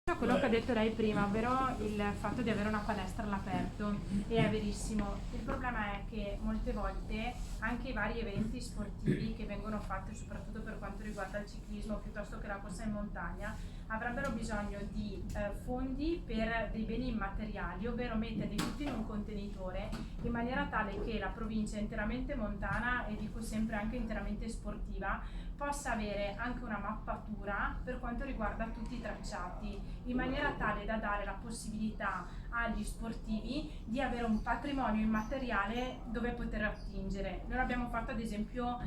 Quello che ha detto lei prima, ovvero il fatto di avere una palestra all'aperto, e è verissimo. Il problema è che molte volte anche i vari eventi sportivi che vengono fatti, soprattutto per quanto riguarda il ciclismo piuttosto che la corsa in montagna, avrebbero bisogno di fondi per dei beni immateriali, ovvero metterli tutti in un contenitore in maniera tale che la provincia interamente montana, e dico sempre anche interamente sportiva, possa avere anche una mappatura per quanto riguarda tutti i tracciati, in maniera tale da dare la possibilità agli sportivi di avere un patrimonio immateriale dove poter attingere. Noi l'abbiamo fatto ad esempio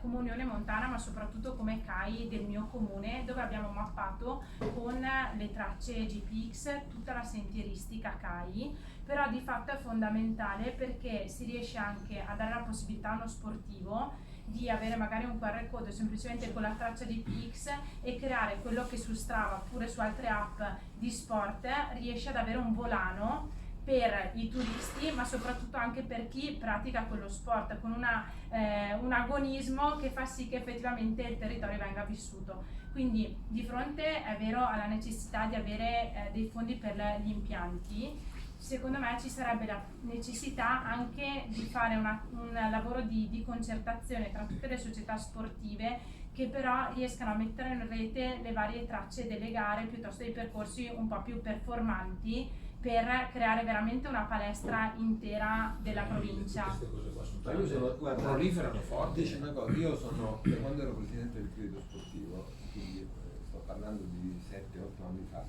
come Unione Montana, ma soprattutto come CAI del mio comune, dove abbiamo mappato con le tracce GPX tutta la sentieristica CAI, però di fatto è fondamentale perché si riesce anche a dare la possibilità a uno sportivo di avere magari un QR code semplicemente con la traccia di PX e creare quello che su Strava oppure su altre app di sport riesce ad avere un volano per i turisti, ma soprattutto anche per chi pratica quello sport, con un agonismo che fa sì che effettivamente il territorio venga vissuto. Quindi di fronte è vero alla necessità di avere dei fondi per gli impianti, secondo me ci sarebbe la necessità anche di fare un lavoro di concertazione tra tutte le società sportive che però riescano a mettere in rete le varie tracce delle gare piuttosto dei percorsi un po' più performanti per creare veramente una palestra intera della provincia. Queste cose qua Ma io sono, guarda, proliferano forti. dici una cosa, io sono, da quando ero presidente del credito sportivo, quindi sto parlando di 7-8 anni fa,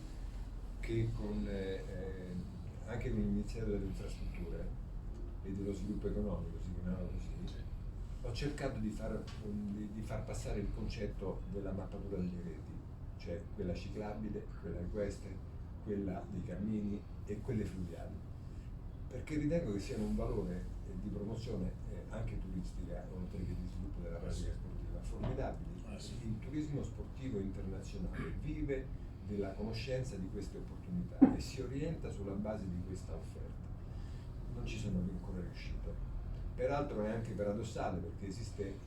che anche con il Ministero delle Infrastrutture e dello Sviluppo Economico, si chiamava così, ho cercato di far passare il concetto della mappatura delle reti, cioè quella ciclabile, quella equestre, quella dei cammini e quelle fluviali, perché ritengo che siano un valore di promozione anche turistica, oltre che di sviluppo della pratica sportiva, formidabili. Il turismo sportivo internazionale vive della conoscenza di queste opportunità e si orienta sulla base di questa offerta. Non ci sono ancora riuscito. Peraltro è anche paradossale perché esiste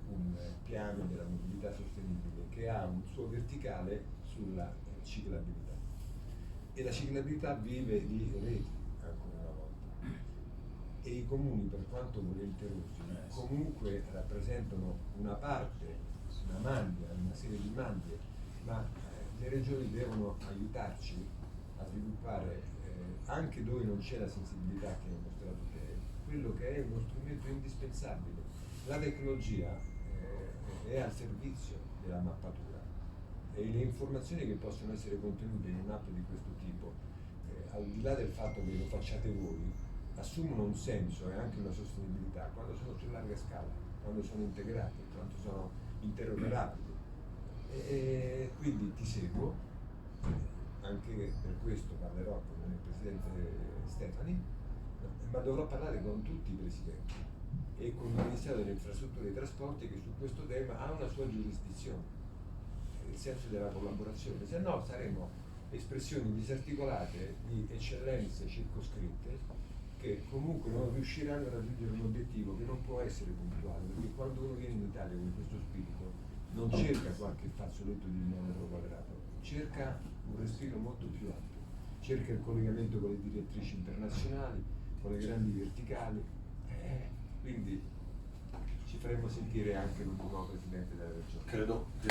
un piano della mobilità sostenibile che ha un suo verticale sulla ciclabilità, e la ciclabilità vive di reti ancora una volta, e i comuni, per quanto volenterosi, comunque rappresentano una parte, una maglia, una serie di maglie, ma le regioni devono aiutarci a sviluppare anche dove non c'è la sensibilità che hai mostrato te, quello che è uno strumento indispensabile. La tecnologia è al servizio della mappatura, e le informazioni che possono essere contenute in un'app di questo tipo, al di là del fatto che lo facciate voi, assumono un senso e anche una sostenibilità quando sono su larga scala, quando sono integrate, quando sono interoperabili. E quindi ti seguo, anche per questo parlerò con il presidente Stefani, ma dovrò parlare con tutti i presidenti e con il Ministero delle Infrastrutture e dei Trasporti, che su questo tema ha una sua giurisdizione, nel senso della collaborazione, se no saremo espressioni disarticolate di eccellenze circoscritte che comunque non riusciranno a raggiungere un obiettivo che non può essere puntuale, perché quando uno viene in Italia con questo spirito non cerca qualche fazzoletto di 1 metro quadrato, cerca un respiro molto più ampio, cerca il collegamento con le direttrici internazionali, con le grandi verticali, quindi ci faremo sentire anche con il nuovo presidente della regione. Credo che